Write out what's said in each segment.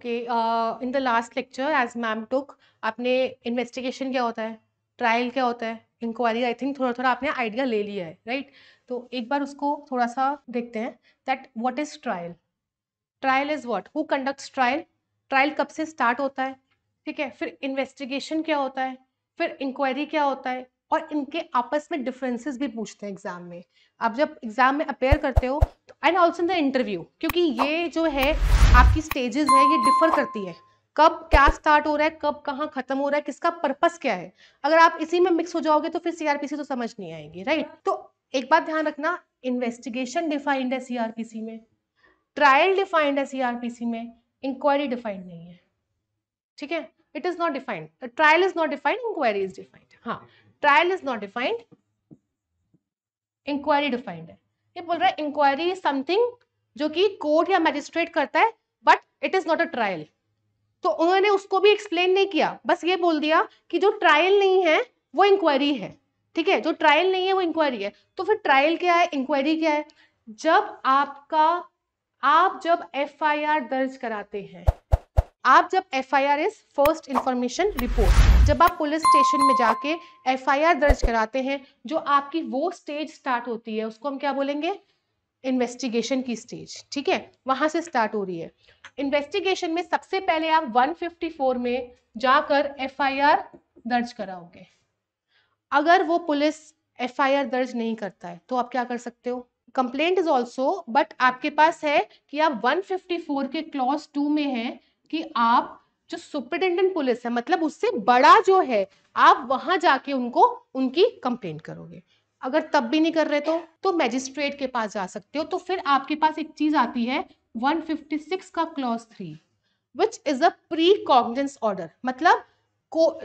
Okay, in the last lecture as ma'am took, आपने investigation क्या होता है, ट्रायल क्या होता है, इंक्वायरी, आई थिंक थोड़ा थोड़ा आपने आइडिया ले लिया है, राइट? तो एक बार उसको थोड़ा सा देखते हैं that what is trial. Trial is what, who conducts trial, trial कब से स्टार्ट होता है, ठीक है? फिर इन्वेस्टिगेशन क्या होता है, फिर इंक्वायरी क्या होता है, और इनके आपस में डिफरेंसेस भी पूछते हैं एग्जाम में। आप जब एग्जाम में अपेयर करते हो and also in the interview, क्योंकि ये जो है आपकी स्टेजेस है ये डिफर करती है, कब क्या स्टार्ट हो रहा है, कब कहाँ खत्म हो रहा है, किसका पर्पस क्या है। अगर आप इसी में मिक्स हो जाओगे तो फिर सीआरपीसी तो समझ नहीं आएगी, राइट? तो एक बात ध्यान रखना, इन्वेस्टिगेशन डिफाइंड है सीआरपीसी में, ट्रायल डिफाइंड है सीआरपीसी में, इंक्वायरी डिफाइंड नहीं है, ठीक है? It is not defined, trial is not defined, inquiry is defined. हाँ, trial is not defined, inquiry defined है। ये बोल रहा है इंक्वायरी इज समथिंग जो कि कोर्ट या मैजिस्ट्रेट करता है, but it is not a trial. तो उन्होंने उसको भी एक्सप्लेन नहीं किया, बस ये बोल दिया कि जो ट्रायल नहीं है वो इंक्वायरी है, ठीक है? जो ट्रायल नहीं है वो इंक्वायरी है। तो फिर ट्रायल क्या है, इंक्वायरी क्या है? जब आप जब एफआईआर दर्ज कराते हैं, आप जब FIR is first information report, जब आप पुलिस स्टेशन में जाके एफआईआर दर्ज कराते हैं, जो आपकी वो स्टेज स्टार्ट होती है उसको हम क्या बोलेंगे, इन्वेस्टिगेशन की स्टेज, ठीक है? वहां से स्टार्ट हो रही है इन्वेस्टिगेशन में। सबसे पहले आप 154 में जाकर एफआईआर दर्ज कराओगे। अगर वो पुलिस एफआईआर दर्ज नहीं करता है तो आप क्या कर सकते हो, कंप्लेंट इज ऑल्सो, बट आपके पास है कि आप 154 के क्लॉज 2 में है कि आप जो सुपरिटेंडेंट पुलिस है, मतलब उससे बड़ा जो है, आप वहां जाके उनको उनकी कंप्लेंट करोगे। अगर तब भी नहीं कर रहे तो मैजिस्ट्रेट के पास जा सकते हो। तो फिर आपके पास एक चीज आती है 156 का clause 3, which is a pre cognizance order. मतलब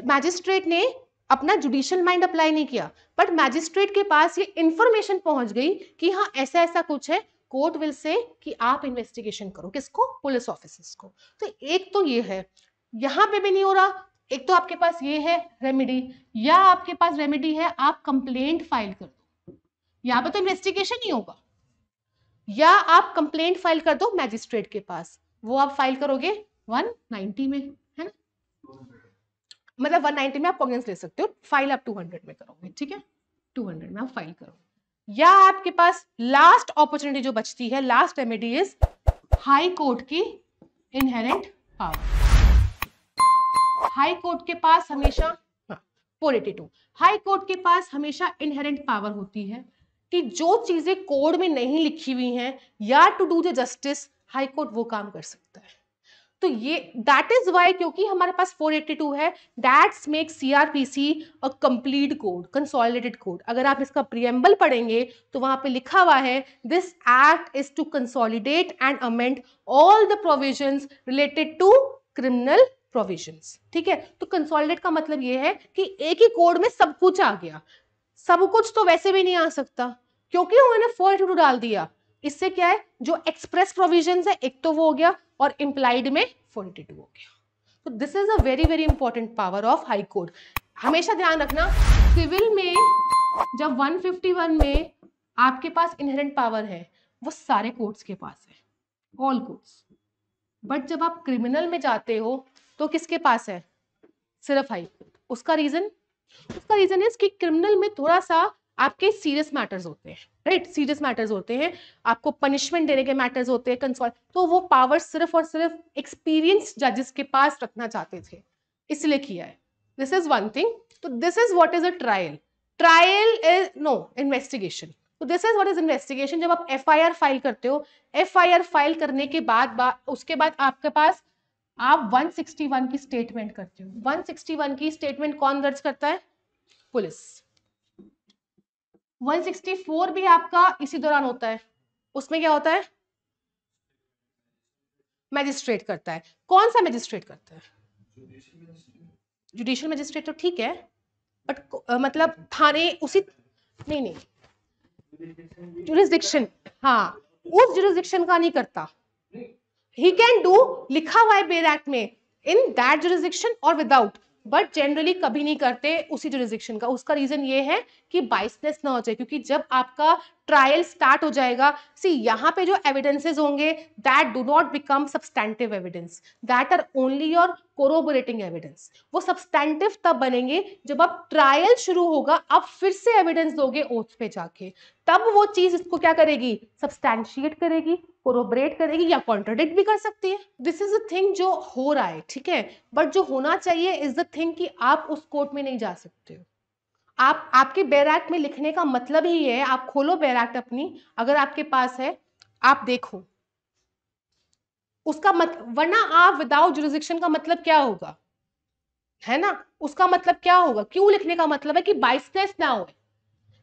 मैजिस्ट्रेट ने अपना जुडिशियल माइंड अप्लाई नहीं किया, बट मैजिस्ट्रेट के पास ये इंफॉर्मेशन पहुंच गई कि हाँ ऐसा ऐसा कुछ है, कोर्ट विल से कि आप इन्वेस्टिगेशन करो, किसको, पुलिस ऑफिसर्स को। तो एक तो ये है, यहां पे भी नहीं हो रहा। एक तो आपके पास ये है रेमेडी, या आपके पास रेमेडी है आप कंप्लेंट फाइल कर दो, यहां पे तो इन्वेस्टिगेशन ही होगा, या आप कंप्लेंट फाइल कर दो मैजिस्ट्रेट के पास। वो आप फाइल करोगे 190 में, है ना? मतलब 190 में आप कॉग्निजेंस ले सकते हो, फाइल आप 200 में करोगे, ठीक है? 200 में आप फाइल करोगे। या आपके पास लास्ट अपॉर्चुनिटी जो बचती है, last remedy is high court की इनहेरेंट पावर। हाई कोर्ट के पास हमेशा 482, हाई कोर्ट के पास हमेशा इनहेरेंट पावर होती है कि जो चीजें कोड में नहीं लिखी हुई हैं, या to do the justice, high court वो काम कर सकता है। तो ये दैट इज वाई, क्योंकि हमारे पास 482 है, that's make CrPC a complete code, consolidated code. अगर आप इसका प्रीएम्बल पढ़ेंगे तो वहां पे लिखा हुआ है this act is to consolidate and amend all the provisions related to criminal provisions, ठीक है? तो कंसोलिडेट का मतलब ये है कि एक ही कोड में सब कुछ आ गया। सब कुछ तो वैसे भी नहीं आ सकता, क्योंकि उन्होंने 482 डाल दिया। इससे क्या है, जो एक्सप्रेस प्रोविजंस है एक तो वो हो गया, और इंप्लाइड में 482 हो गया। तो this is a very very important power of high court. हमेशा ध्यान रखना, सिविल में जब 151 में आपके पास इनहेरेंट पावर है, वो सारे कोर्ट्स के पास है, ऑल कोर्ट्स। बट जब आप क्रिमिनल में जाते हो तो किसके पास है, सिर्फ हाई कोर्ट। उसका रीजन इज कि क्रिमिनल में थोड़ा सा आपके सीरियस मैटर्स होते हैं, राइट? सीरियस मैटर्स होते हैं, आपको पनिशमेंट देने के मैटर्स होते हैं, कंसोल, तो वो पावर सिर्फ और सिर्फ एक्सपीरियंस जजेस के पास रखना चाहते थे, इसलिए किया है। This is one thing. तो this is what is a trial. Trial is no investigation. तो this is what is investigation. जब आप एफआईआर फाइल करते हो, एफआईआर फाइल करने के बाद उसके बाद आपके पास आप 161 की स्टेटमेंट करते हो। 161 की स्टेटमेंट कौन दर्ज करता है, पुलिस। 164 भी आपका इसी दौरान होता है, उसमें क्या होता है, मैजिस्ट्रेट करता है। कौन सा मैजिस्ट्रेट करता है, जुडिशियल मैजिस्ट्रेट, तो ठीक है, बट मतलब थाने उसी, नहीं, जुरिस्डिक्शन, हाँ, उस जुरिस्डिक्शन का नहीं करता। ही कैन डू, लिखा हुआ है बेल एक्ट में, इन दैट जुरिस्डिक्शन और विदाउट, बट जनरली कभी नहीं करते उसी जुरिस्डिक्शन का। उसका रीजन ये है कि बाइसनेस ना हो जाए, क्योंकि जब आपका ट्रायल स्टार्ट हो जाएगा, सी यहाँ पे जो एविडेंसेस होंगे that do not become substantive evidence, that are only your corroborating evidence. वो सब्सटैंटिव तब बनेंगे जब आप ट्रायल शुरू होगा, आप फिर से एविडेंस दोगे ओथ पे जाके, तब वो चीज इसको क्या करेगी, सब्सटैंशिएट करेगी, कोरोबरेट करेगी या कॉन्ट्रडिक्ट भी कर सकती है। दिस इज अ थिंग जो हो रहा है, ठीक है, बट जो होना चाहिए इज द थिंग कि आप उस कोर्ट में नहीं जा सकते हो। आप आपके बेयर एक्ट में लिखने का मतलब ही है, आप खोलो बेयर एक्ट अपनी, अगर आपके पास है आप देखो उसका वरना आप विदाउट जुरिसडिक्शन का मतलब क्या होगा, है ना, उसका मतलब क्या होगा, क्यों लिखने का मतलब है कि बाइसनेस ना हो,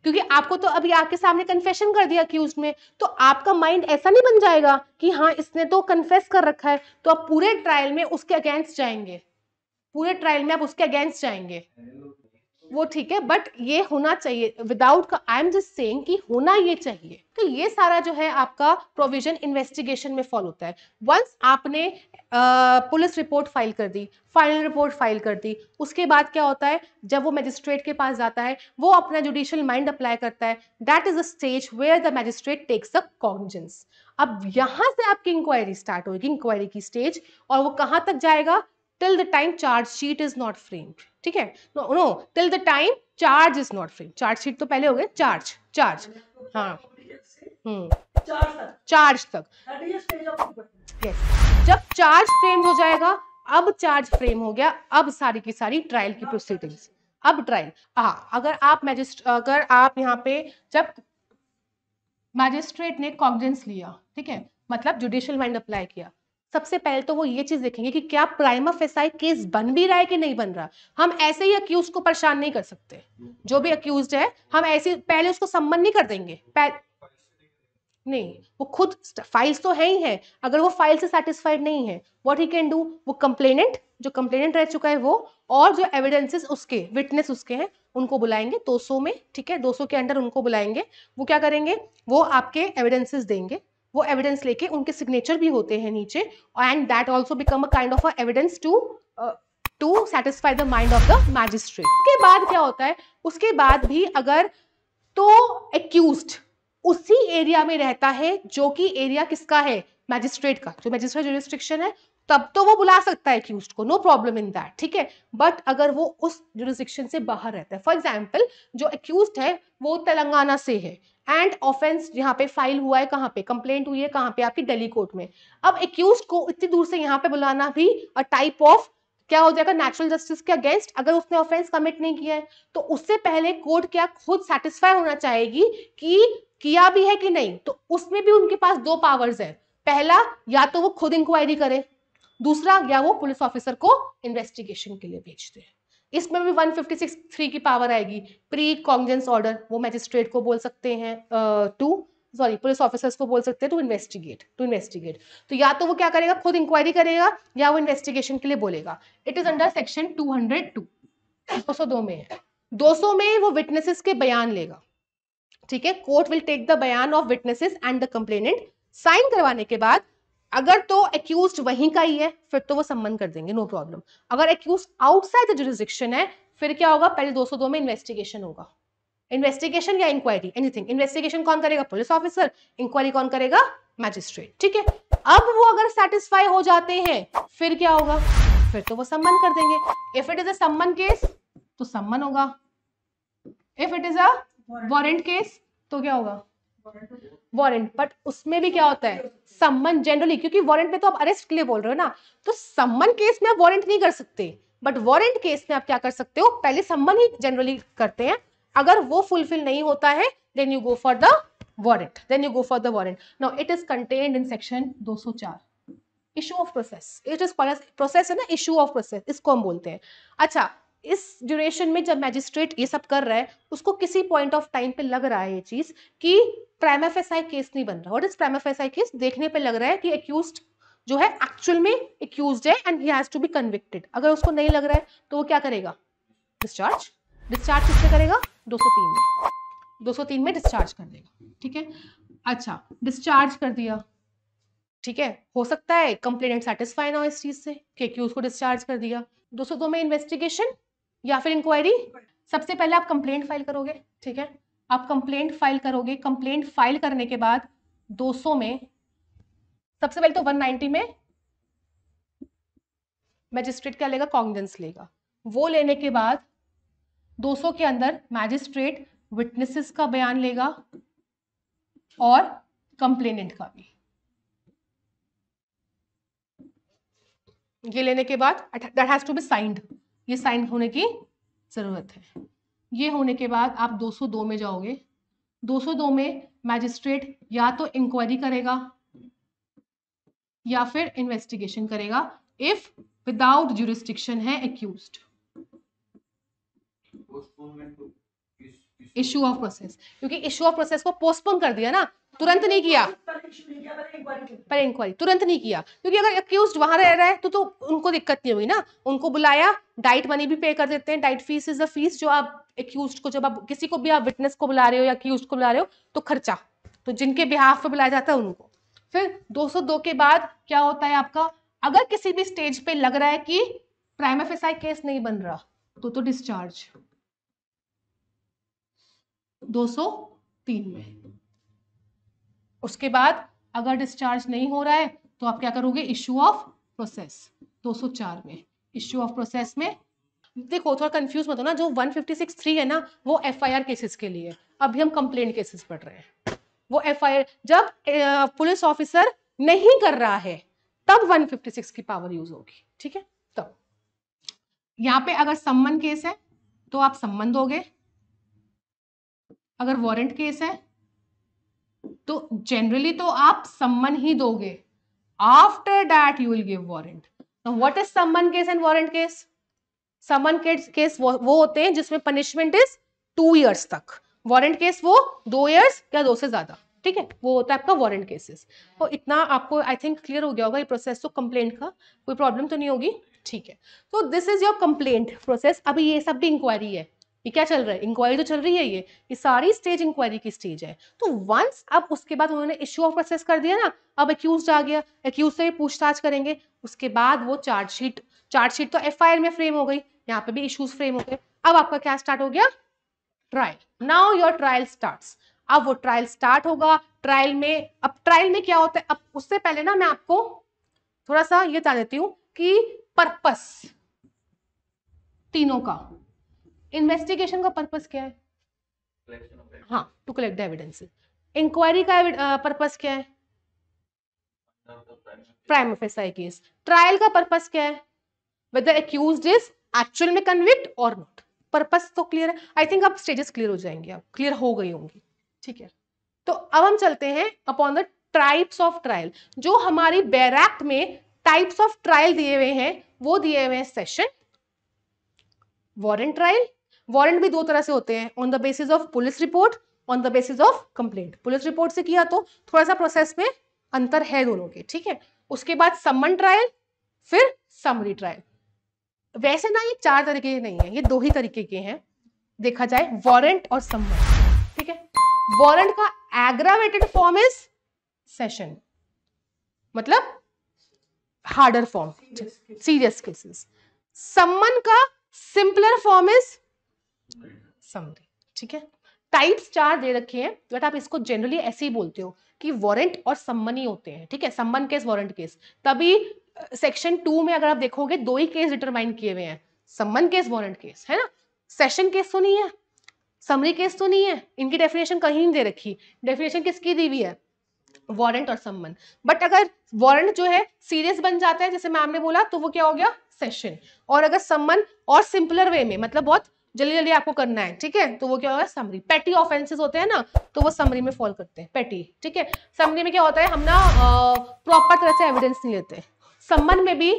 क्योंकि आपको तो अभी आपके सामने कन्फेशन कर दिया अक्यूज्ड में, तो आपका माइंड ऐसा नहीं बन जाएगा कि हाँ इसने तो कन्फेस कर रखा है, तो आप पूरे ट्रायल में उसके अगेंस्ट जाएंगे, पूरे ट्रायल में आप उसके अगेंस्ट जाएंगे, वो ठीक है, बट ये होना चाहिए विदाउट का, आई एम जस्ट सेइंग कि होना ये चाहिए। तो ये सारा जो है आपका प्रोविजन इन्वेस्टिगेशन में फॉलो होता है। वंस आपने पुलिस रिपोर्ट फाइल कर दी, फाइनल रिपोर्ट फाइल कर दी, उसके बाद क्या होता है, जब वो मैजिस्ट्रेट के पास जाता है, वो अपना जुडिशियल माइंड अप्लाई करता है, that is the stage where the magistrate takes the cognizance. अब यहां से आपकी इंक्वायरी स्टार्ट होगी, इंक्वायरी की स्टेज, और वो कहां तक जाएगा, till the time charge sheet is not framed, ठीक है, no no till the time charge is not framed, charge sheet तो पहले हो गए, चार्ज चार्ज, हाँ चार्ज तक, यस, जब चार्ज फ्रेम हो जाएगा, अब चार्ज फ्रेम हो गया, अब सारी की सारी ट्रायल की प्रोसीडिंग्स, अब ट्रायल, हाँ, अगर आप यहाँ पे जब मैजिस्ट्रेट ने कॉग्निजेंस लिया, ठीक है, मतलब जुडिशियल माइंड अप्लाई किया, सबसे पहले तो वो ये चीज देखेंगे कि क्या प्राइमा फेसाई केस बन भी रहा है कि नहीं बन रहा। हम ऐसे ही अक्यूज को परेशान नहीं कर सकते, जो भी अक्यूज है हम ऐसे पहले उसको सम्मन नहीं कर देंगे, नहीं, वो खुद फाइल्स तो है ही है, अगर वो फाइल से सेटिस्फाइड नहीं है, व्हाट ही कैन डू, वो कंप्लेनेंट, जो कंप्लेनेंट रह चुका है वो, और जो एविडेंसेस उसके विटनेस उसके हैं उनको बुलाएंगे 200 में, ठीक है, 200 के अंडर उनको बुलाएंगे, वो क्या करेंगे, वो आपके एविडेंसेस देंगे, वो एविडेंस लेके उनके सिग्नेचर भी होते हैं नीचे, and that also become a kind of evidence to satisfy the mind of the magistrate. उसके बाद क्या होता है, उसके बाद भी अगर तो एक्यूज्ड उसी एरिया में रहता है जो कि एरिया किसका है, मैजिस्ट्रेट का, जो मैजिस्ट्रेट जुरिस्डिक्शन है, तब तो वो बुला सकता है एक्यूज्ड को, नो प्रॉब्लम इन दैट, ठीक है, बट अगर वो उस जुरिस्डिक्शन से बाहर रहता है, फॉर एग्जांपल जो एक्यूज्ड है वो तेलंगाना से है, एंड ऑफेंस यहाँ पे फाइल हुआ है, कहाँ पे कंप्लेंट हुई है, कहाँ पे आपकी दिल्ली कोर्ट में, अब एक्यूज्ड को इतनी दूर से यहाँ पे बुलाना भी अ टाइप ऑफ क्या हो जाएगा, नेचुरल जस्टिस के अगेंस्ट, अगर उसने ऑफेंस कमिट नहीं किया है, तो उससे पहले कोर्ट क्या खुद सेटिस्फाई होना चाहेगी कि किया भी है कि नहीं, तो उसमें भी उनके पास दो पावर्स है, पहला या तो वो खुद इंक्वायरी करे, दूसरा या वो पुलिस ऑफिसर को इन्वेस्टिगेशन के लिए भेजते हैं। इसमें भी 156(3) की पावर आएगी, प्री कॉग्निजेंस ऑर्डर, वो मैजिस्ट्रेट को बोल सकते हैं पुलिस ऑफिसर्स को बोल सकते हैं टू इन्वेस्टिगेट, तो या तो वो क्या करेगा, खुद इंक्वायरी करेगा, या वो इन्वेस्टिगेशन के लिए बोलेगा। इट इज अंडर सेक्शन 202, 202 में है, 200 में वो विटनेसेस के बयान लेगा, ठीक है, कोर्ट विल टेक द बयान of witnesses and the complainant, sign करवाने के बाद अगर तो एक्यूज्ड वहीं का ही है फिर तो वो सम्मन कर देंगे, नो प्रॉब्लम। अगर एक्यूज्ड आउटसाइड द जुरिस्डिक्शन है फिर क्या होगा, पहले 202 में इन्वेस्टिगेशन होगा, इन्वेस्टिगेशन या इंक्वायरी, एनीथिंग, इन्वेस्टिगेशन कौन करेगा, पुलिस ऑफिसर, इंक्वायरी कौन करेगा, मैजिस्ट्रेट, ठीक है। अब वो अगर सेटिस्फाई हो जाते हैं फिर क्या होगा, फिर तो वो सम्मन कर देंगे, इफ इट इज अ सम्मन केस तो सम्मन होगा, if it is a warrant case तो क्या होगा, वारंट, बट उसमें भी क्या होता है, सम्मन जनरली, क्योंकि वारंट में तो आप अरेस्ट के लिए बोल रहे हो ना, तो सम्मन केस में आप वारंट नहीं कर सकते, बट वारंट केस में आप क्या कर सकते हो, पहले सम्मन ही जनरली करते हैं, अगर वो फुलफिल नहीं होता है then you go for the warrant, now it is contained in section 204, issue of process, it is process है ना, इशू ऑफ प्रोसेस इसको हम बोलते हैं। अच्छा, इस ड्यूरेशन में जब मैजिस्ट्रेट ये सब कर रहा है, उसको किसी पॉइंट ऑफ टाइम पे लग रहा है ये चीज कि प्राइमा फेसाई केस नहीं बन रहा, what is prima facie case, देखने पे लग रहा है कि एक्यूज्ड जो है एक्चुअल में एक्यूज्ड है and he has to be convicted, अगर उसको नहीं लग रहा है तो वो क्या करेगा, डिस्चार्ज किससे करेगा, 203 में, 203 में डिस्चार्ज कर देगा, ठीक है। अच्छा, डिस्चार्ज कर दिया, ठीक है, हो सकता है कंप्लेनेंट सेटिस्फाई ना हो इस चीज से कि एक्यूज को डिस्चार्ज कर दिया, 202 में इन्वेस्टिगेशन या फिर इंक्वायरी, सबसे पहले आप कंप्लेंट फाइल करोगे, ठीक है, आप कंप्लेंट फाइल करोगे, कंप्लेंट फाइल करने के बाद 200 में सबसे पहले तो 190 में मैजिस्ट्रेट क्या लेगा, कॉग्निजेंस लेगा। वो लेने के बाद 200 के अंदर मैजिस्ट्रेट विटनेसेस का बयान लेगा और कंप्लेनेंट का भी। ये लेने के बाद that has to be signed, ये साइन होने की जरूरत है। ये होने के बाद आप 202 में जाओगे। 202 में मैजिस्ट्रेट या तो इंक्वायरी करेगा या फिर इन्वेस्टिगेशन करेगा इफ विदाउट ज्यूरिस्डिक्शन है एक्यूज्ड। इश्यू ऑफ प्रोसेस, क्योंकि इश्यू ऑफ प्रोसेस को पोस्टपोन कर दिया ना, तुरंत नहीं किया, पर इंक्वायरी तुरंत नहीं किया, क्योंकि अगर एक्यूज्ड वहां रह रहा है तो उनको दिक्कत नहीं हुई ना। उनको बुलाया, डाइट मनी भी पे कर देते हैं। Diet fees is the fees जो आप एक्यूज्ड को, जब आप किसी को भी आप विटनेस को बुला रहे हो या एक्यूज्ड को बुला रहे हो तो खर्चा, तो जिनके बिहाफ पे बुलाया जाता है उनको। फिर 202 के बाद क्या होता है आपका, अगर किसी भी स्टेज पे लग रहा है कि प्राइमा फेसाई केस नहीं बन रहा तो डिस्चार्ज 203 में। उसके बाद अगर डिस्चार्ज नहीं हो रहा है तो आप क्या करोगे, इश्यू ऑफ प्रोसेस 204 में। इश्यू ऑफ प्रोसेस में देखो थोड़ा कंफ्यूज मत हो ना, जो 156(3) है ना वो एफआईआर केसेस के लिए, अभी हम कंप्लेंट केसेस पढ़ रहे हैं। वो एफआईआर जब पुलिस ऑफिसर नहीं कर रहा है तब 156 की पावर यूज होगी, ठीक है। तब यहाँ पे अगर सम्मन केस है तो आप सम्मन दोगे, अगर वारंट केस है तो जनरली तो आप सम्मन ही दोगे, after that you will give warrant. What is summon case and warrant case? Summon case वो होते हैं जिसमें पनिशमेंट इज 2 years तक, वारंट केस वो 2 years या 2 से ज्यादा, ठीक है, वो होता है आपका वारंट केसेस। तो इतना आपको आई थिंक क्लियर हो गया होगा ये प्रोसेस। तो कंप्लेंट का कोई प्रॉब्लम तो नहीं होगी, ठीक है। तो this is your complaint process. अभी ये सब भी इंक्वायरी है, ये क्या चल रहा है, इंक्वायरी तो चल रही है, ये सारी स्टेज इंक्वायरी की स्टेज है। तो वंस अब उसके बाद उन्होंने इश्यू ऑफ प्रोसेस कर दिया ना, अब एक्यूज्ड आ गया, एक्यूज से पूछताछ करेंगे, उसके बाद वो चार्जशीट तो एफआईआर में फ्रेम हो गई, यहाँ पे भी इश्यूज फ्रेम हो गए। अब आपका क्या स्टार्ट हो गया, trial. Now your trial starts. अब वो ट्रायल स्टार्ट होगा। ट्रायल में, अब ट्रायल में क्या होता है, अब उससे पहले ना मैं आपको थोड़ा सा ये बता देती हूँ कि पर्पस तीनों का, इन्वेस्टिगेशन का पर्पस क्या है, हाँ, to collect the evidences. Inquiry का पर्पस क्या है, प्राइमा फेसाई केस। ट्रायल का पर्पस क्या है, whether accused is एक्चुअल में कन्विक्ट और नॉट। पर्पस तो क्लियर है, आई थिंक अब स्टेजेस क्लियर हो जाएंगे, अब क्लियर हो गई होंगी, ठीक है। तो अब हम चलते हैं upon the types of trial. जो हमारी बैरक में टाइप्स ऑफ ट्रायल दिए हुए हैं वो दिए हुए हैं सेशन, वारंट ट्रायल। वारंट भी 2 तरह से होते हैं, on the basis of police report, on the basis of complaint. Police report से किया तो थोड़ा सा प्रोसेस में अंतर है दोनों के, ठीक है। उसके बाद समन ट्रायल, फिर समरी ट्रायल। वैसे ना ये 4 तरीके के नहीं है, ये 2 ही तरीके के हैं देखा जाए, वारंट और सम्मन, ठीक है। वारंट का एग्रावेटेड फॉर्म इज सेशन, मतलब हार्डर फॉर्म, सीरियस केसेस। सम्मन का सिंपलर फॉर्म इज समरी, ठीक है। टाइप्स 4 दे रखे हैं, बट आप इसको जनरली ऐसे ही बोलते हो कि वारंट और सम्मन ही होते हैं, ठीक है। सम्मन केस, वारंट केस। तभी सेक्शन 2 में अगर आप देखोगे 2 ही केस डिटरमाइन किए हुए हैं, सम्मन केस, वारंट केस, है ना। सेशन केस तो नहीं है, समरी केस तो नहीं है, इनकी डेफिनेशन कहीं नहीं दे रखी। डेफिनेशन किसकी दी हुई है, वारंट और सम्मन। बट अगर वारंट जो है सीरियस बन जाता है, जैसे मैम ने बोला, तो वो क्या हो गया, सेशन। और अगर सम्मन और सिंपलर वे में, मतलब बहुत जल्दी जल्दी आपको करना है, ठीक है, तो वो क्या होगा, समरी। पेटी ऑफेंसेस होते हैं ना, तो वो समरी में फॉल करते हैं, पेटी, ठीक है। समरी में क्या होता है, हम ना प्रॉपर तरह से एविडेंस नहीं लेते। सम्मन में भी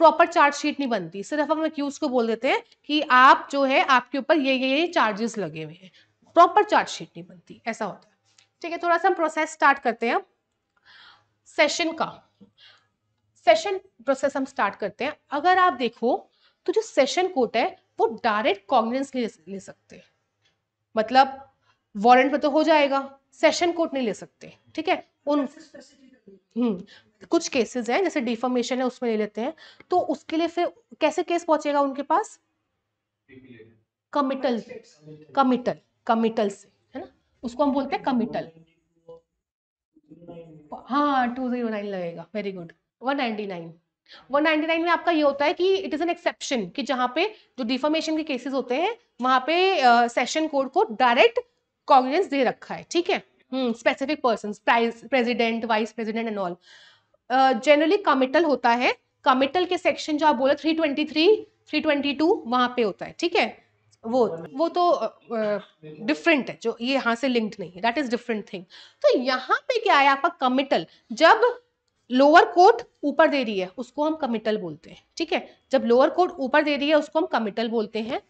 प्रॉपर चार्जशीट नहीं बनती, सिर्फ हम एक्यूज को बोल देते हैं कि आप जो है आपके ऊपर ये चार्जेस लगे हुए हैं, प्रॉपर चार्जशीट नहीं बनती, ऐसा होता है, ठीक है। थोड़ा सा हम प्रोसेस स्टार्ट करते हैं सेशन का। सेशन प्रोसेस हम स्टार्ट करते हैं। अगर आप देखो तो जो सेशन कोर्ट है वो डायरेक्ट कॉग्निजेंस ले सकते हैं, मतलब वारंट पे तो हो जाएगा, सेशन कोर्ट नहीं ले सकते, ठीक है। उन कुछ केसेस हैं जैसे डिफॉर्मेशन है, उसमें ले लेते हैं। तो उसके लिए फिर कैसे केस पहुंचेगा उनके पास, कमिटल से, है ना। उसको हम बोलते हैं कमिटल। हाँ 209 लगेगा, वेरी गुड। 199, 199 में आपका ये होता है कि इट इज एन एक्सेप्शन, कि जहां पे जो डिफॉर्मेशन के केसेस होते हैं वहां पे सेशन कोड को डायरेक्ट कॉग्निजेंस दे रखा है, ठीक है। Specific person, president, vice president and all. Generally committal होता है, कमिटल के सेक्शन जो आप बोले 323, 322 वहां पे होता है, ठीक है। वो तो डिफरेंट है, जो ये यहाँ से लिंक्ड नहीं है, दैट इज डिफरेंट थिंग। तो यहाँ पे क्या है आपका कमिटल, जब लोअर कोर्ट ऊपर दे रही है उसको हम कमिटल बोलते हैं, ठीक है। जब लोअर कोर्ट ऊपर दे रही है उसको हम कमिटल बोलते हैं।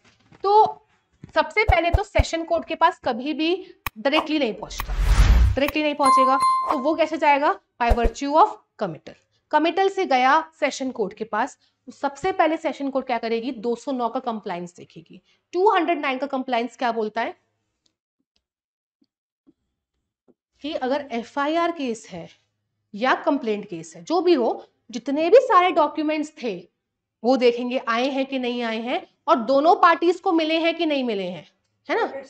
तो सबसे पहले तो सेशन कोर्ट के पास कभी भी डायरेक्टली नहीं पहुंचता, डायरेक्टली नहीं पहुंचेगा, तो वो कैसे जाएगा, by virtue of committal. Committal से गया सेशन कोर्ट के पास, सबसे पहले सेशन कोर्ट क्या करेगी, 209 का कंप्लायंस देखेगी। 209 का कंप्लायंस क्या बोलता है कि अगर एफआईआर केस है या कंप्लेंट केस है, जो भी हो, जितने भी सारे डॉक्यूमेंट्स थे वो देखेंगे आए हैं कि नहीं आए हैं, और दोनों पार्टीज को मिले हैं कि नहीं मिले हैं, है ना।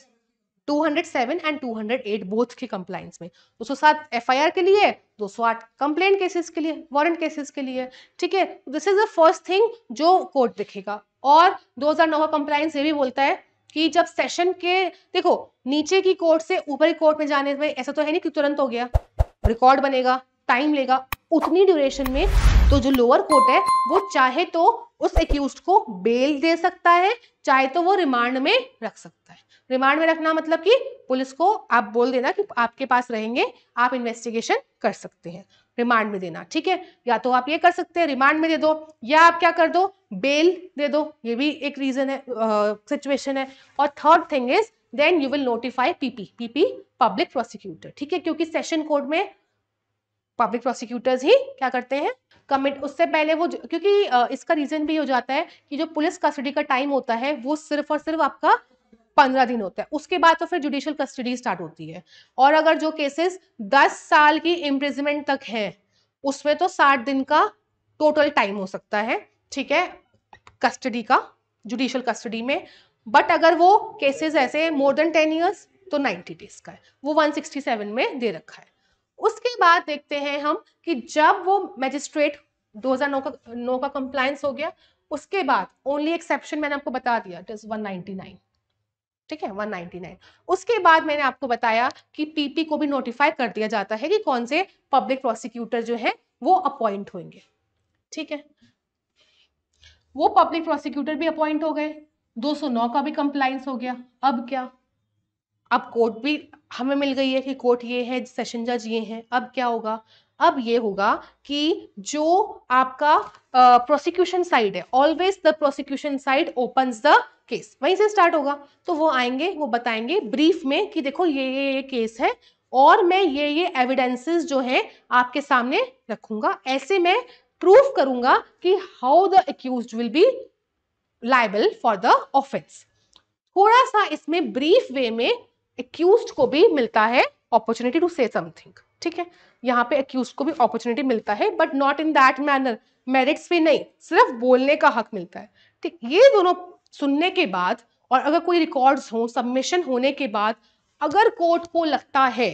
207 एंड 208 बोथ के कंप्लायंस में, 207 एफआईआर के लिए, 208 कंप्लेंट केसेस के लिए, वारंट केसेस के लिए, ठीक है। This is the first thing जो कोर्ट देखेगा। और 2009 का कंप्लायंस ये भी बोलता है कि जब सेशन के, देखो नीचे की कोर्ट से ऊपरी कोर्ट में जाने में ऐसा तो है नहीं कि तुरंत हो गया, रिकॉर्ड बनेगा, टाइम लेगा, उतनी ड्यूरेशन में तो जो लोअर कोर्ट है वो चाहे तो उस एक्यूज्ड को बेल दे सकता है, चाहे तो वो रिमांड में रख सकता है। रिमांड में रखना मतलब कि पुलिस को आप बोल देना कि आपके पास रहेंगे, आप इन्वेस्टिगेशन कर सकते हैं, रिमांड में देना, ठीक है। या तो आप ये कर सकते हैं रिमांड में दे दो, या आप क्या कर दो, बेल दे दो, ये भी एक रीजन है, सिचुएशन है। और third thing is then you will notify PP, public prosecutor, ठीक है, क्योंकि सेशन कोर्ट में पब्लिक प्रोसिक्यूटर्स ही क्या करते हैं, कमिट। उससे पहले वो क्योंकि इसका रीजन भी हो जाता है कि जो पुलिस कस्टडी का टाइम होता है वो सिर्फ और सिर्फ आपका 15 दिन होता है, उसके बाद तो फिर जुडिशियल कस्टडी स्टार्ट होती है। और अगर जो केसेस 10 साल की इम्प्रिजमेंट तक है उसमें तो 60 दिन का टोटल टाइम हो सकता है, ठीक है, कस्टडी का, जुडिशियल कस्टडी में। बट अगर वो केसेस ऐसे मोर देन 10 ईयर्स तो 90 डेज का है, वो 167 में दे रखा है। उसके बाद देखते हैं हम कि जब वो मैजिस्ट्रेट 2009 का कंप्लायंस हो गया, उसके बाद ओनली एक्सेप्शन मैंने आपको बता दिया, इट इज 199, ठीक है, 199। उसके बाद मैंने आपको बताया कि पीपी को भी नोटिफाई कर दिया जाता है कि कौन से पब्लिक प्रोसिक्यूटर जो है वो अपॉइंट होंगे, ठीक है। वो पब्लिक प्रोसिक्यूटर भी अपॉइंट हो गए, 209 का भी कंप्लायंस हो गया। अब क्या, अब कोर्ट भी हमें मिल गई है कि कोर्ट ये है, सेशन जज ये है। अब क्या होगा, अब ये होगा कि जो आपका प्रोसिक्यूशन साइड है, always the prosecution side opens the case, वहीं से स्टार्ट होगा। तो वो आएंगे, वो बताएंगे ब्रीफ में कि देखो ये केस है और मैं ये एविडेंसेस जो है आपके सामने रखूंगा, ऐसे मैं प्रूव करूंगा कि how the accused will be liable for the offence. थोड़ा सा इसमें ब्रीफ वे में एक्यूज्ड को भी मिलता है अपॉर्चुनिटी टू से समथिंग, ठीक है। यहाँ पे एक्यूज्ड को भी अपॉर्चुनिटी मिलता है but not in that manner, merits पे नहीं, सिर्फ बोलने का हक मिलता है, ठीक। ये दोनों सुनने के बाद और अगर कोई रिकॉर्ड्स हो, सबमिशन होने के बाद अगर कोर्ट को लगता है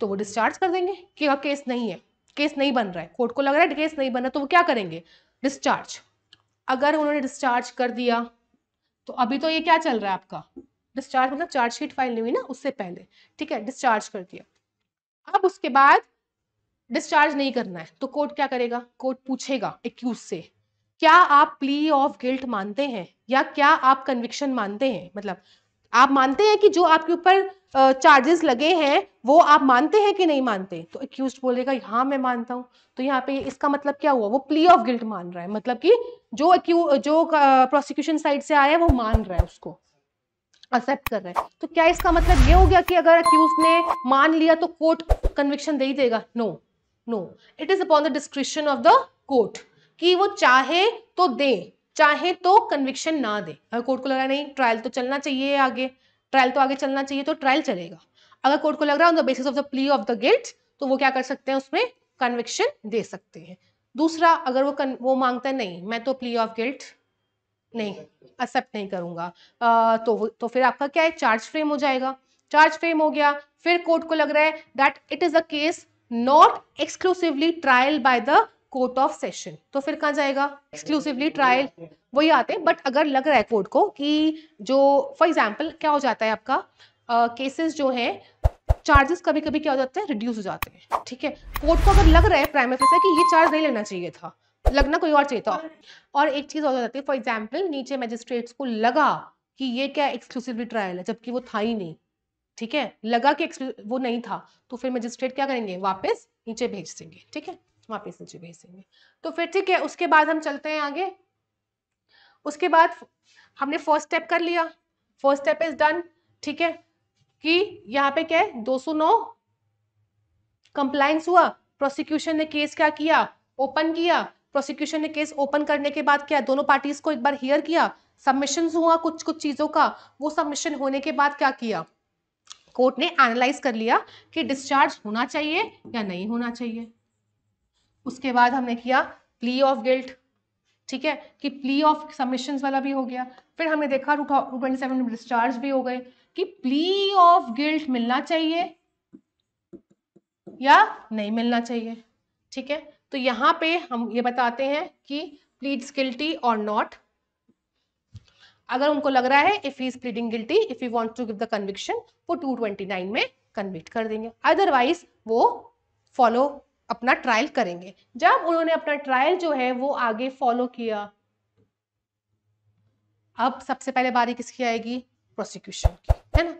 तो वो डिस्चार्ज कर देंगे कि केस नहीं है, केस नहीं बन रहा है, कोर्ट को लग रहा है केस नहीं बन रहा, तो वो क्या करेंगे, डिस्चार्ज। अगर उन्होंने डिस्चार्ज कर दिया तो अभी तो ये क्या चल रहा है आपका, डिस्चार्ज मतलब चार्जशीट फाइल नहीं हुई ना उससे पहले, ठीक है, डिस्चार्ज कर दिया। अब उसके बाद डिस्चार्ज नहीं करना है तो कोर्ट क्या करेगा, कोर्ट पूछेगा एक्यूज से क्या आप प्ली ऑफ गिल्ट मानते हैं या क्या आप कन्विक्शन मानते हैं, मतलब आप मानते हैं कि जो आपके ऊपर चार्जेस लगे हैं वो आप मानते हैं कि नहीं मानते। तो एक्यूज्ड बोलेगा हाँ मैं मानता हूं। तो यहाँ पे इसका मतलब क्या हुआ, वो प्ली ऑफ गिल्ट मान रहा है, मतलब कि जो प्रोसिक्यूशन साइड से आया है वो मान रहा है, उसको एक्सेप्ट कर रहा है। तो क्या इसका मतलब ये हो गया कि अगर अक्यूज ने मान लिया तो कोर्ट कन्विक्शन दे ही देगा, no no, it is upon the description of the court कि वो चाहे तो दे, चाहे तो कन्विक्शन ना दे। अगर कोर्ट को लगा नहीं ट्रायल तो चलना चाहिए आगे, ट्रायल तो आगे चलना चाहिए तो ट्रायल चलेगा। अगर कोर्ट को लग रहा है on the basis of the plea of the guilt तो वो क्या कर सकते हैं, उसमें कन्विक्शन दे सकते हैं। दूसरा, अगर वो मांगता है नहीं मैं तो प्ली ऑफ गिल्ट नहीं एक्सेप्ट नहीं करूंगा, तो फिर आपका क्या है, चार्ज फ्रेम हो जाएगा। चार्ज फ्रेम हो गया, फिर कोर्ट को लग रहा है that it is a case not exclusively trial by the court of session, तो फिर कहाँ जाएगा, एक्सक्लूसिवली ट्रायल वही आते हैं। बट अगर लग रहा है कोर्ट को कि जो फॉर एग्जाम्पल क्या हो जाता है आपका केसेस जो है चार्जेस कभी कभी क्या हो जाते हैं, रिड्यूस हो जाते हैं, ठीक है। कोर्ट को अगर लग रहा है प्राइम ऑफिसर कि ये चार्ज नहीं लेना चाहिए था, लगना कोई और चाहिए था। और एक चीज हो जाती है, फॉर एग्जाम्पल नीचे मैजिस्ट्रेट्स को लगा कि ये क्या एक्सक्लूसिवली ट्रायल है, जबकि वो था ही नहीं, ठीक है, लगा कि वो नहीं था, तो फिर मैजिस्ट्रेट क्या करेंगे, वापस नीचे भेज देंगे, ठीक है, वापस नीचे भेज देंगे। तो फिर ठीक है, उसके बाद हम चलते हैं आगे। उसके बाद हमने फर्स्ट स्टेप कर लिया, फर्स्ट स्टेप इज डन, ठीक है, कि यहाँ पे क्या है 209 कंप्लायंस हुआ, प्रोसिक्यूशन ने केस क्या किया, ओपन किया, प्रोसिक्यूशन ने केस ओपन करने के बाद क्या, दोनों पार्टीज को एक बार हियर किया, सबमिशन हुआ कुछ कुछ चीजों का, वो सबमिशन होने के बाद क्या किया, कोर्ट ने एनालाइज कर लिया कि डिस्चार्ज होना चाहिए या नहीं होना चाहिए। उसके बाद हमने किया प्ली ऑफ गिल्ट, ठीक है, कि प्ली ऑफ सबमिशंस वाला भी हो गया। फिर हमने देखा 227 में डिस्चार्ज भी हो गए कि प्ली ऑफ गिल्ट मिलना चाहिए या नहीं मिलना चाहिए, ठीक है। तो यहां पे हम ये बताते हैं कि प्लीड्स गिल्टी और नॉट, अगर उनको लग रहा है if he is pleading guilty, if you want to give the conviction, वो 229 में कन्विक्ट कर देंगे, अदरवाइज वो फॉलो अपना ट्रायल करेंगे। जब उन्होंने अपना ट्रायल जो है वो आगे फॉलो किया, अब सबसे पहले बारी किसकी आएगी, प्रोसिक्यूशन की, है ना।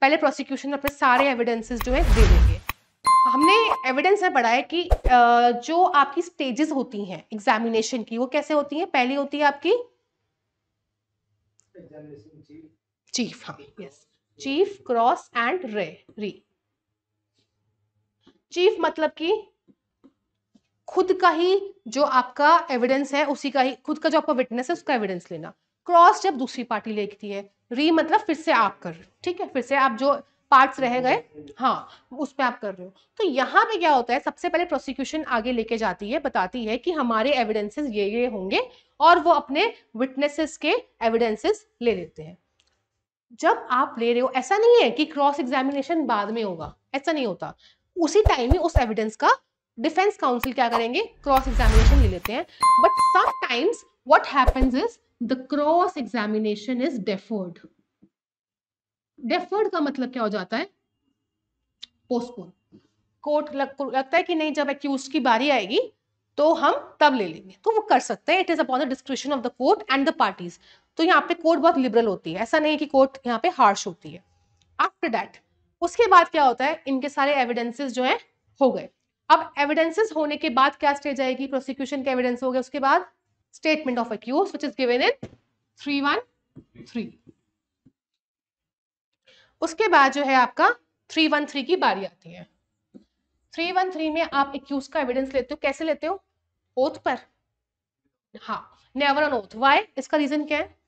पहले प्रोसिक्यूशन अपने सारे एविडेंसेस जो है दे देंगे। हमने एविडेंस में पढ़ा है कि जो आपकी स्टेजेस होती हैं एग्जामिनेशन की, वो कैसे होती हैं, पहली होती है आपकी चीफ, हाँ yes, chief, cross and re. Chief मतलब कि खुद का ही जो आपका एविडेंस है उसी का ही, खुद का जो आपका विटनेस है उसका एविडेंस लेना। क्रॉस जब दूसरी पार्टी लेती है, री मतलब फिर से आप कर रहे हो, ठीक है, फिर से आप जो पार्ट्स रह गए, हाँ उस पर आप कर रहे हो। तो यहाँ पे क्या होता है, सबसे पहले प्रोसिक्यूशन आगे लेके जाती है, बताती है कि हमारे एविडेंसेस ये होंगे, और वो अपने विटनेसेस के एविडेंसेस ले लेते हैं। जब आप ले रहे हो, ऐसा नहीं है कि क्रॉस एग्जामिनेशन बाद में होगा, ऐसा नहीं होता, उसी टाइम में उस एविडेंस का डिफेंस काउंसिल क्या करेंगे, क्रॉस एग्जामिनेशन ले लेते हैं। But sometimes what happens is the cross examination is deferred. Deferred का मतलब क्या हो जाता है, पोस्टपोन। कोर्ट लगता है कि नहीं, जब एक्यूज की बारी आएगी तो हम तब ले लेंगे, तो वो कर सकते हैं, it is upon the description of the court and the parties. तो यहाँ पे कोर्ट बहुत लिबरल होती है, ऐसा नहीं कि कोर्ट यहाँ पे हार्श होती है। आफ्टर दैट उसके बाद क्या होता है, इनके सारे एविडेंसेस जो है हो गए। अब एविडेंसेस होने के बाद क्या स्टेज आएगी, प्रोसिक्यूशन के एविडेंस हो गए, उसके बाद statement of accused which is given in 313। उसके बाद जो है आपका 313 की बारी आती है। 313 में आप एक्यूज का एविडेंस लेते हो, कैसे लेते हो, ओथ पर, हाँ, नेवर ऑन ओथ। व्हाई, इसका रीजन क्या है,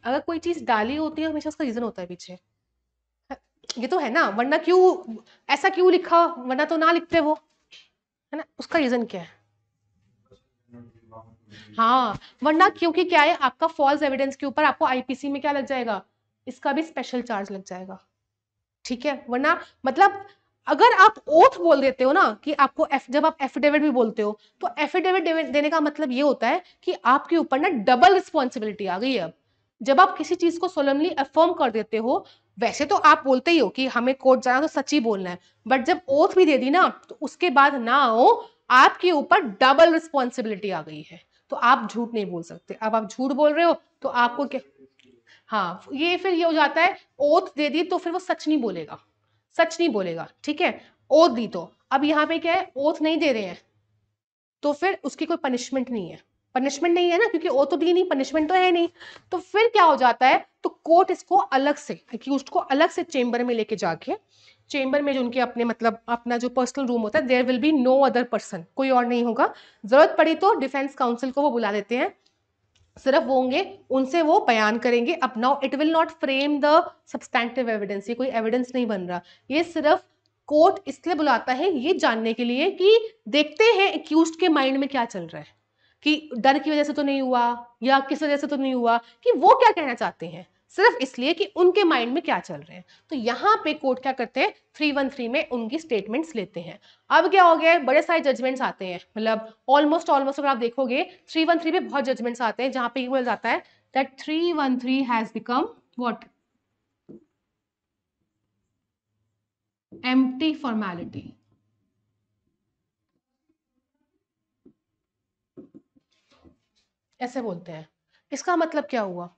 अगर कोई चीज डाली होती है हमेशा उसका रीजन होता है पीछे, ये तो है ना, वरना क्यों ऐसा क्यों लिखा, वरना तो ना लिखते वो, है ना, उसका रीजन क्या है, हाँ, वरना क्योंकि क्या है, आपका फॉल्स एविडेंस के ऊपर आपको आईपीसी में क्या लग जाएगा, इसका भी स्पेशल चार्ज लग जाएगा, ठीक है। वरना मतलब अगर आप ओथ बोल देते हो ना कि आपको जब आप एफिडेविट भी बोलते हो, तो एफिडेविट देने का मतलब ये होता है कि आपके ऊपर ना डबल रिस्पॉन्सिबिलिटी आ गई है। अब जब आप किसी चीज को सोलमली अफर्म कर देते हो, वैसे तो आप बोलते ही हो कि हमें कोर्ट जाना तो सच ही बोलना है, बट जब ओथ भी दे दी ना, तो उसके बाद ना हो, आपके ऊपर डबल रिस्पॉन्सिबिलिटी आ गई है, तो आप झूठ नहीं बोल सकते। अब आप झूठ बोल रहे हो तो आपको क्या, हाँ, ये फिर ये हो जाता है, ओथ दे दी तो फिर वो सच नहीं बोलेगा, सच नहीं बोलेगा, ठीक है, ओथ दी तो। अब यहाँ पे क्या है, ओथ नहीं दे रहे हैं तो फिर उसकी कोई पनिशमेंट नहीं है, पनिशमेंट नहीं है ना, क्योंकि ओथ तो दी नहीं, पनिशमेंट तो है नहीं। तो फिर क्या हो जाता है, तो कोर्ट इसको अलग से, एक्यूज्ड को अलग से चेंबर में लेके जाके, चेंबर में जो उनके अपने मतलब अपना जो पर्सनल रूम होता है, there will be no other person, कोई और नहीं होगा, जरूरत पड़ी तो डिफेंस काउंसिल को वो बुला लेते हैं, सिर्फ वो होंगे, उनसे वो बयान करेंगे। अब now it will not frame the substantive evidence, ये कोई एविडेंस नहीं बन रहा, ये सिर्फ कोर्ट इसलिए बुलाता है ये जानने के लिए कि देखते हैं एक्यूज्ड के माइंड में क्या चल रहा है, कि डर की वजह से तो नहीं हुआ या किस वजह से तो नहीं हुआ, कि वो क्या कहना चाहते हैं, सिर्फ इसलिए कि उनके माइंड में क्या चल रहे हैं। तो यहाँ पे कोर्ट क्या करते हैं, 313 में उनकी स्टेटमेंट्स लेते हैं। अब क्या हो गया, बड़े सारे जजमेंट्स आते हैं, मतलब ऑलमोस्ट अगर आप देखोगे 313 में बहुत जजमेंट्स आते हैं जहां पे ये बोला जाता है that 313 has become what, empty formality. ऐसे बोलते हैं। इसका मतलब क्या हुआ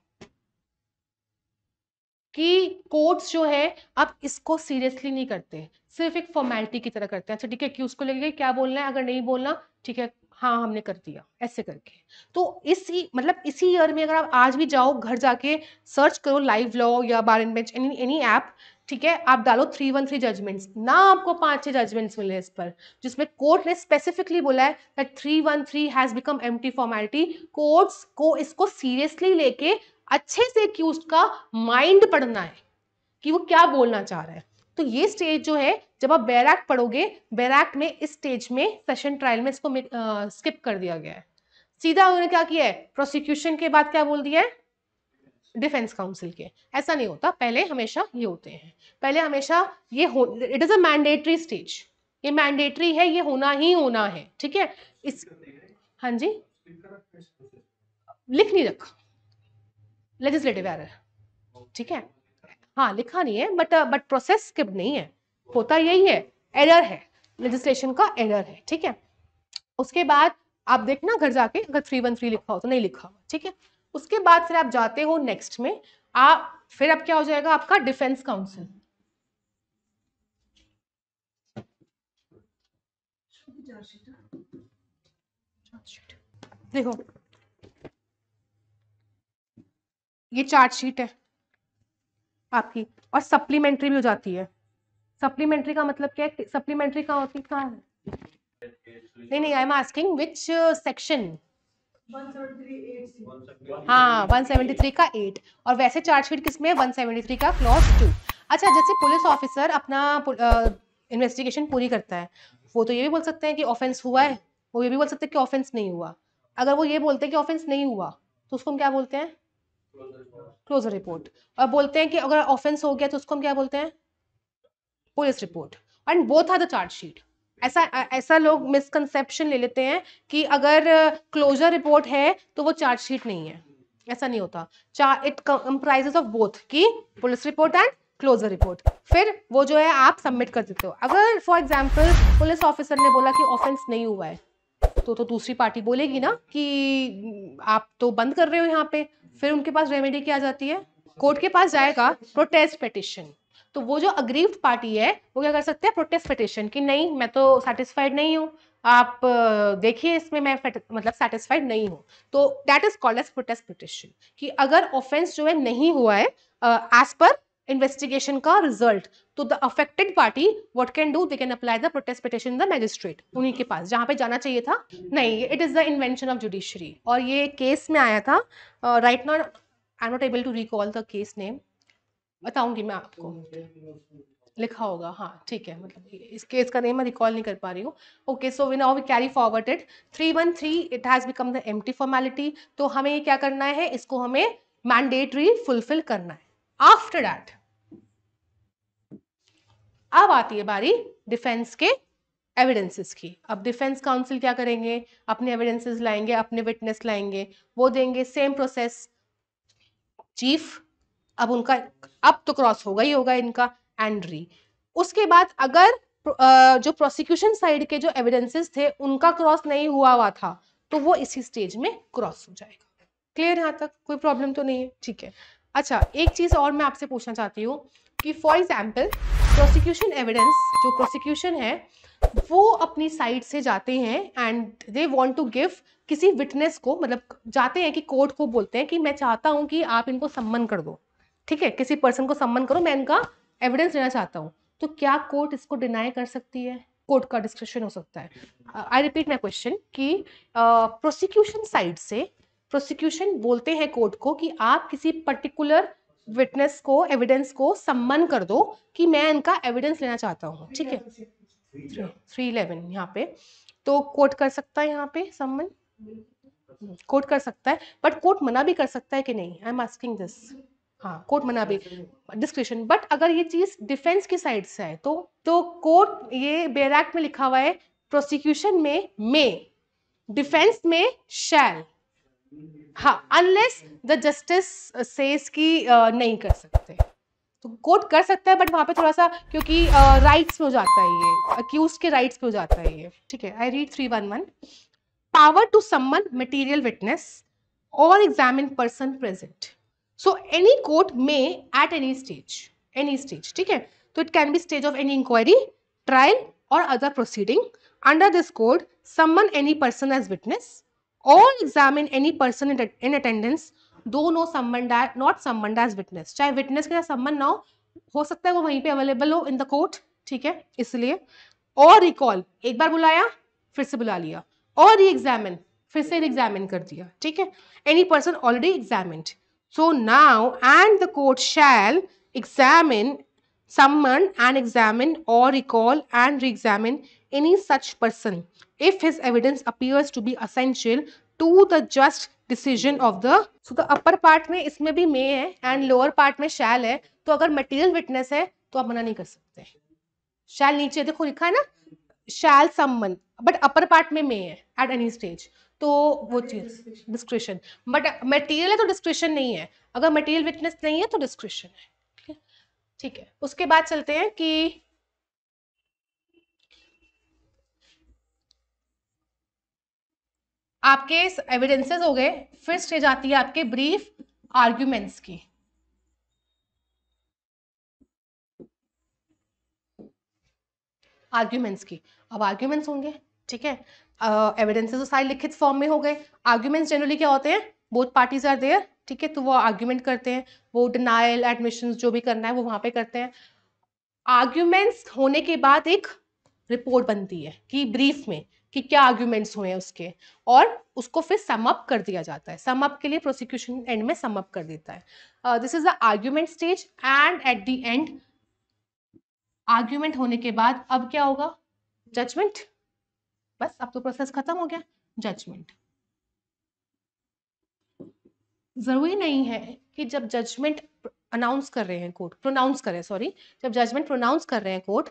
कि कोर्ट्स जो है अब इसको सीरियसली नहीं करते, सिर्फ एक फॉर्मेलिटी की तरह करते हैं। अच्छा ठीक है, क्यूज को लेके क्या बोलना है, अगर नहीं बोलना ठीक है, हाँ हमने कर दिया, ऐसे करके। तो इसी मतलब इसी ईयर में अगर आप आज भी जाओ घर जाके सर्च करो लाइव लॉ या बार एंड बेंच, एनी ऐप, ठीक है, आप डालो 313 जजमेंट्स ना, आपको 5-6 जजमेंट्स मिले इस पर, जिसमें कोर्ट ने स्पेसिफिकली बोला है that 313 has become empty formality. Courts को इसको सीरियसली लेके अच्छे से एक्यूज्ड का माइंड पढ़ना है कि वो क्या बोलना चाह रहा है। तो ये स्टेज जो है, जब आप बेयर एक्ट पढ़ोगे, बेयर एक्ट में इस स्टेज में सेशन ट्रायल में इसको स्किप कर दिया गया है। सीधा उन्होंने क्या किया है, प्रोसिक्यूशन के बाद क्या बोल दिया है, डिफेंस काउंसिल के। ऐसा नहीं होता, पहले हमेशा ये होते हैं, पहले हमेशा ये हो, it is a mandatory stage, ये मैंडेटरी है, ये होना ही होना है, ठीक है। इस हाँ जी, लिख नहीं रखा, लेजिस्लेटिव एरर, ठीक है, हाँ लिखा नहीं है, बट प्रोसेस स्किप नहीं है, होता यही है, एरर है, लेजिस्लेशन का एरर है, ठीक है। उसके बाद आप देखना घर जाके अगर 313 लिखा हो तो, नहीं लिखा हो, ठीक है। उसके बाद फिर आप जाते हो नेक्स्ट में, आप फिर अब क्या हो जाएगा आपका डिफेंस काउंसिल। देखो ये चार्जशीट है आपकी, और सप्लीमेंट्री भी हो जाती है। सप्लीमेंट्री का मतलब क्या है, सप्लीमेंट्री कहाँ होती है, कहाँ है, नहीं I am asking which section. हाँ 173 का 8, और वैसे चार्जशीट किसमें, 173 का क्लॉज 2। अच्छा, जैसे पुलिस ऑफिसर अपना इन्वेस्टिगेशन पूरी करता है, वो तो ये भी बोल सकते हैं कि ऑफेंस हुआ है, वो ये भी बोल सकते हैं कि ऑफेंस नहीं हुआ। अगर वो ये बोलते हैं कि ऑफेंस नहीं हुआ तो उसको हम क्या बोलते हैं, क्लोजर रिपोर्ट। और बोलते हैं कि अगर ऑफेंस हो गया तो उसको हम क्या बोलते हैं, police report. And both are the chargesheet. ऐसा लोग मिसकंसेप्शन ले लेते हैं कि अगर क्लोजर रिपोर्ट है तो वो चार्जशीट नहीं है, ऐसा नहीं होता। इट कंप्राइजेस ऑफ बोथ, की police report and closure report. फिर वो जो है आप सबमिट कर देते हो। अगर फॉर एग्जांपल पुलिस ऑफिसर ने बोला कि ऑफेंस नहीं हुआ है, तो दूसरी पार्टी बोलेगी ना कि आप तो बंद कर रहे हो यहाँ पे, फिर उनके पास रेमेडी क्या आ जाती है, कोर्ट के पास जाएगा प्रोटेस्ट पिटिशन। तो वो जो अग्रीव्ड पार्टी है वो क्या कर सकते हैं, प्रोटेस्ट पिटिशन, कि नहीं मैं तो सेटिस्फाइड नहीं हूँ, आप देखिए इसमें मैं मतलब सेटिस्फाइड नहीं हूँ। तो that is called as protest petition, कि अगर ऑफेंस जो है नहीं हुआ है एज पर इन्वेस्टिगेशन का रिजल्ट, तो the affected party what can do, they can apply the protest petition the magistrate, उन्हीं के पास जहां पे जाना चाहिए था। नहीं, it is the invention of judiciary, और ये केस में आया था। Right now I am not able to recall the case name, बताऊंगी मैं आपको, लिखा होगा, हाँ ठीक है, मतलब इस केस का नेम मैं रिकॉल नहीं कर पा रही हूँ। Okay, so we now we carry forward it 313, it has become the empty formality. तो हमें ये क्या करना है, इसको हमें मैंडेटरी फुलफिल करना है। आफ्टर दैट अब आती है बारी डिफेंस के एविडेंसेस की। अब डिफेंस काउंसिल क्या करेंगे, अपने एविडेंसेस लाएंगे, अपने विटनेस लाएंगे, वो देंगे, सेम प्रोसेस। चीफ अब उनका अब तो क्रॉस होगा ही होगा इनका, एंड्री। उसके बाद अगर जो प्रोसिक्यूशन साइड के जो एविडेंसेस थे उनका क्रॉस नहीं हुआ था तो वो इसी स्टेज में क्रॉस हो जाएगा। क्लियर, यहाँ तक कोई प्रॉब्लम तो नहीं है, ठीक है। अच्छा, एक चीज और मैं आपसे पूछना चाहती हूँ कि फॉर एग्जाम्पल प्रोसिक्यूशन एविडेंस, जो प्रोसिक्यूशन है वो अपनी साइड से जाते हैं and they want to give किसी विटनेस को, मतलब जाते हैं कि कोर्ट को बोलते हैं कि मैं चाहता हूं कि आप इनको सम्मन कर दो, ठीक है, किसी पर्सन को सम्मन करो, मैं इनका एविडेंस लेना चाहता हूं। तो क्या कोर्ट इसको डिनाई कर सकती है, कोर्ट का डिस्क्रिप्शन हो सकता है। आई रिपीट माई क्वेश्चन कि प्रोसिक्यूशन साइड से प्रोसिक्यूशन बोलते हैं कोर्ट को कि आप किसी पर्टिकुलर विटनेस को, एविडेंस को सम्मन कर दो कि मैं इनका एविडेंस लेना चाहता हूँ, ठीक है, 311 यहाँ पे, तो कोर्ट कर सकता है यहाँ पे सम्मन। कोर्ट कर सकता है, बट कोर्ट मना भी कर सकता है कि नहीं, आई एम आस्किंग दिस। हाँ, कोर्ट मना भी, डिस्क्रिप्शन। बट अगर ये चीज डिफेंस की साइड से है तो कोर्ट, ये बेयर एक्ट में लिखा हुआ है, प्रोसिक्यूशन में मे, डिफेंस में शैल। हाँ, अनलेस द जस्टिस सेज की नहीं कर सकते, तो कोर्ट कर सकता है, बट वहां पे थोड़ा सा, क्योंकि राइट्स पे हो जाता है, ये अक्यूज के राइट्स पे हो जाता है ये। ठीक है, I read 311। Power to summon material witness और examine person present. So any court में एट एनी स्टेज, ठीक है, तो it can be stage of any inquiry, trial और other proceeding under this code, summon any person as witness or examine any person in attendance, though not summoned as witness। चाहे witness के साथ सम्मन ना हो सकता है वो वहीं पे अवेलेबल हो इन द कोर्ट, ठीक है, इसलिए। और रिकॉल, एक बार बुलाया फिर से बुला लिया, और री एग्जामिन, फिर से एग्जामिन कर दिया, ठीक है, any person already examined. So now and the court shell examine, summon and examine or recall and re-examine any such person if his evidence appears to be essential to the just decision of the। so the upper part में इसमें भी may है and lower part में shall है, तो अगर material witness है तो आप मना नहीं कर सकते। shall नीचे देखो लिखा है ना, shall summon, but upper part में may है at any stage, तो वो चीज डिस्क्रिप्शन। बट मटेरियल है तो डिस्क्रिप्शन नहीं है, अगर मटेरियल विटनेस नहीं है तो डिस्क्रिप्शन है। ठीक है, उसके बाद चलते हैं कि आपके एविडेंसेस हो गए, फिर स्टेज आती है आपके ब्रीफ आर्ग्यूमेंट्स की। अब आर्ग्यूमेंट्स होंगे, ठीक है, एविडेंसेस तो सारे लिखित फॉर्म में हो गए। आर्ग्यूमेंट्स जनरली क्या होते हैं, बोथ पार्टीज आर देयर, ठीक है, तो वो आर्ग्यूमेंट करते हैं, वो डिनायल एडमिशन जो भी करना है वो वहां पे करते हैं। आर्ग्यूमेंट्स होने के बाद एक रिपोर्ट बनती है कि ब्रीफ में कि क्या आर्ग्यूमेंट्स हुए हैं उसके, और उसको फिर सम अप कर दिया जाता है। सम अप के लिए प्रोसिक्यूशन एंड में सम अप कर देता है। This is the argument stage, and at the and argument होने के बाद अब क्या होगा, जजमेंट। बस अब तो प्रोसेस खत्म हो गया, जजमेंट। जरूरी नहीं है कि जब जजमेंट अनाउंस कर रहे हैं कोर्ट, प्रोनाउंस कर रहे हैं, सॉरी, जब जजमेंट प्रोनाउंस कर रहे हैं कोर्ट,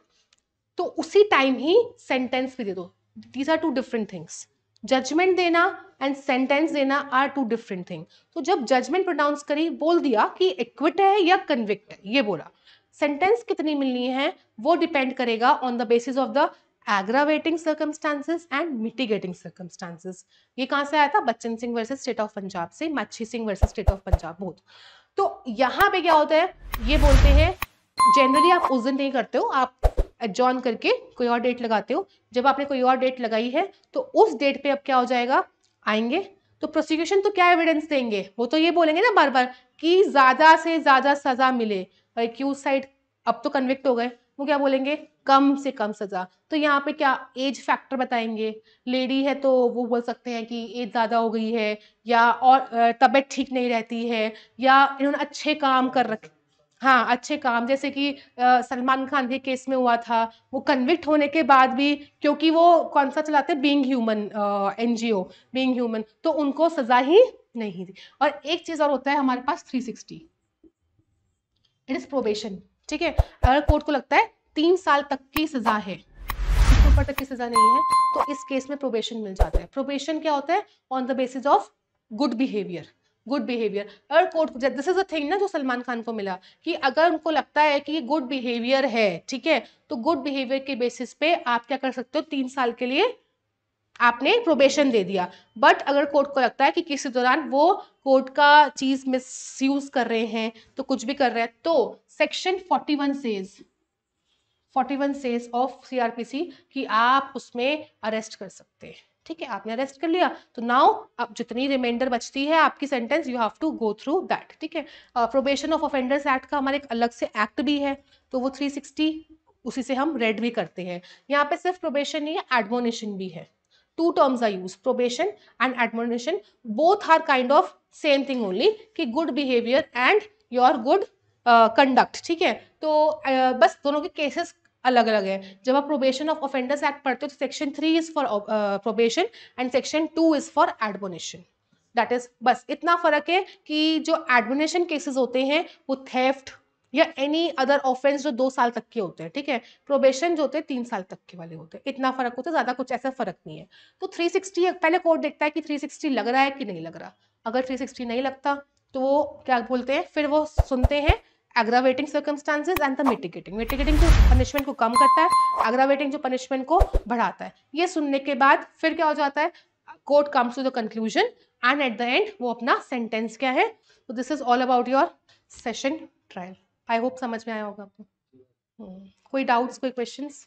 तो उसी टाइम ही सेंटेंस भी दे दो। These are two different things. Judgement देना एंड सेंटेंस देना आर टू डिफरेंट थिंग। तो जब जजमेंट प्रोनाउंस करी, बोल दिया कि एक्विट है या कन्विक्ट है, ये बोला। सेंटेंस कितनी मिलनी है वो डिपेंड करेगा on the basis of the aggravating circumstances and mitigating circumstances. ये कहां से आया था, Bachan Singh versus state of Punjab से, Machhi Singh versus state of Punjab both. तो यहाँ पे क्या होता है, ये बोलते हैं जनरली आप उस दिन नहीं करते हो, आप एडजॉर्न करके कोई और डेट लगाते हो। जब आपने कोई और डेट लगाई है तो उस डेट पे अब क्या हो जाएगा, आएंगे। तो प्रोसिक्यूशन तो क्या एविडेंस देंगे, वो तो ये बोलेंगे ना बार बार कि ज्यादा से ज्यादा सजा मिले। एक्यूज साइड अब तो कन्विक्ट हो गए, वो क्या बोलेंगे, कम से कम सजा। तो यहाँ पे क्या एज फैक्टर बताएंगे, लेडी है तो वो बोल सकते हैं कि एज ज्यादा हो गई है, या और तबीयत ठीक नहीं रहती है, या इन्होंने अच्छे काम कर रखे। हाँ, अच्छे काम, जैसे कि सलमान खान के केस में हुआ था, वो कन्विक्ट होने के बाद भी, क्योंकि वो कौन सा चलाते, being human NGO, being human, तो उनको सजा ही नहीं दी। और एक चीज और होता है हमारे पास 360, इट इज प्रोबेशन, ठीक है। अगर कोर्ट को लगता है 3 साल तक की सजा है, इससे ऊपर तक की सजा नहीं है, तो इस केस में प्रोबेशन मिल जाता है। प्रोबेशन क्या होता है, on the basis of good behaviour. Good behaviour, अगर court, this is a thing ना जो सलमान खान को मिला, कि अगर उनको लगता है कि ये गुड बिहेवियर है, ठीक है, तो गुड बिहेवियर के बेसिस पे आप क्या कर सकते हो, 3 साल के लिए आपने प्रोबेशन दे दिया। बट अगर कोर्ट को लगता है कि किसी दौरान वो कोर्ट का चीज मिसयूज कर रहे हैं, तो कुछ भी कर रहे हैं, तो सेक्शन 41 सेज ऑफ सीआरपीसी कि आप उसमें अरेस्ट कर सकते हैं, ठीक है। आपने अरेस्ट कर लिया, तो नाउ अब जितनी रिमाइंडर बचती है आपकी sentence, you have to go through that, ठीक है। प्रोबेशन ऑफ ऑफेंडर्स एक्ट का हमारे एक अलग से एक्ट भी है, तो वो 360 उसी से हम रेड भी करते हैं। यहाँ पे सिर्फ प्रोबेशन नहीं है, एडमोनिशन भी है। 2 terms are used, probation and admonition, both are kind of same thing only, कि good behavior and your good conduct, ठीक है। तो बस दोनों के केसेस अलग अलग है। जब आप प्रोबेशन ऑफ ऑफेंडर्स एक्ट पढ़ते हो तो section 3 is for probation and section 2 is for admonition. That is, बस इतना फर्क है कि जो एडमोनिशन केसेस होते हैं वो थेफ्ट या एनी अदर ऑफेंस जो 2 साल तक के होते हैं, ठीक है। प्रोबेशन जो होते हैं 3 साल तक के वाले होते हैं, इतना फर्क होता है, ज्यादा कुछ ऐसा फर्क नहीं है। तो 360 पहले कोर्ट देखता है कि 360 लग रहा है कि नहीं लग रहा। अगर 360 नहीं लगता तो वो क्या बोलते हैं, फिर वो सुनते हैं aggravating circumstances and the mitigating. Mitigating जो पनिशमेंट को कम करता है, एग्रावेटिंग जो पनिशमेंट को बढ़ाता है। ये सुनने के बाद फिर क्या हो जाता है, court comes to the conclusion and at the end वो अपना सेंटेंस क्या है। तो this is all about your session trial. I hope समझ में आया होगा आपको। कोई डाउट्स, कोई क्वेश्चंस?